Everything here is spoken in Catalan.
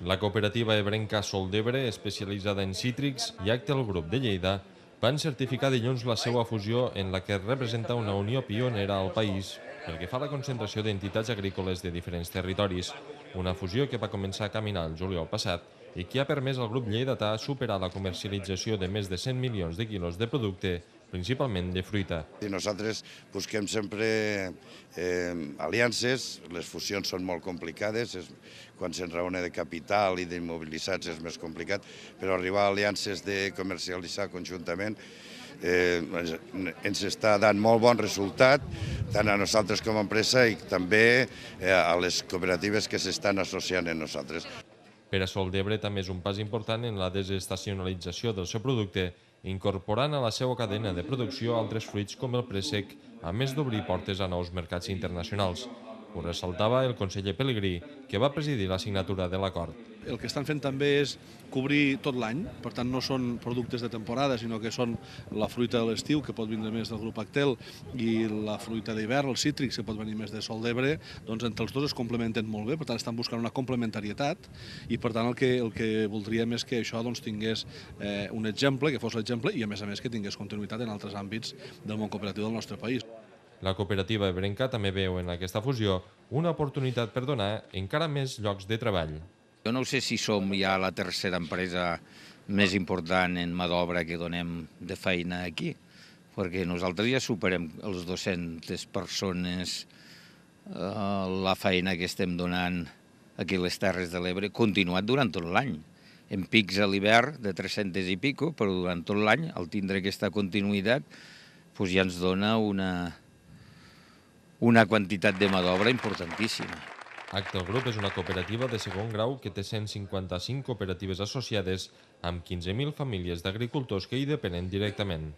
La cooperativa ebrenca Sol d'Ebre, especialitzada en cítrics, i Actel Grup de Lleida, van certificar dilluns la seva fusió en la que representa una unió pionera al país pel que fa a la concentració d'entitats agrícoles de diferents territoris. Una fusió que va començar a caminar el juliol passat i que ha permès al grup lleidatà superar la comercialització de més de 100 milions de quilos de producte, principalment de fruita. I nosaltres busquem sempre aliances, les fusions són molt complicades, quan s'enraona de capital i d'immobilitzats és més complicat, però arribar a aliances de comercialitzar conjuntament ens està dant molt bon resultat, tant a nosaltres com a empresa i també a les cooperatives que s'estan associant amb nosaltres. Per a Sol d'Ebre també és un pas important en la desestacionalització del seu producte, incorporant a la seva cadena de producció altres fruits com el préssec, a més d'obrir portes a nous mercats internacionals. Ho ressaltava el conseller Pelegrí, que va presidir la signatura de l'acord. El que estan fent també és cobrir tot l'any, per tant no són productes de temporada, sinó que són la fruita de l'estiu, que pot vindre més del grup Actel, i la fruita d'hivern, el cítric, que pot venir més de Sol d'Ebre, doncs entre els dos es complementen molt bé, per tant estan buscant una complementarietat, i per tant el que voldríem és que això doncs, tingués un exemple, que fos l'exemple, i a més que tingués continuïtat en altres àmbits del món cooperatiu del nostre país. La cooperativa ebrenca també veu en aquesta fusió una oportunitat per donar encara més llocs de treball. Jo no sé si som ja la tercera empresa més important en mà d'obra que donem de feina aquí, perquè nosaltres ja superem els 200 persones. La feina que estem donant aquí a les Terres de l'Ebre ha continuat durant tot l'any. En pics a l'hivern de 300 i pico, però durant tot l'any, al tindre aquesta continuïtat, ja ens dona una quantitat de mà d'obra importantíssima. Actel Group és una cooperativa de segon grau que té 155 cooperatives associades amb 15.000 famílies d'agricultors que hi depenen directament.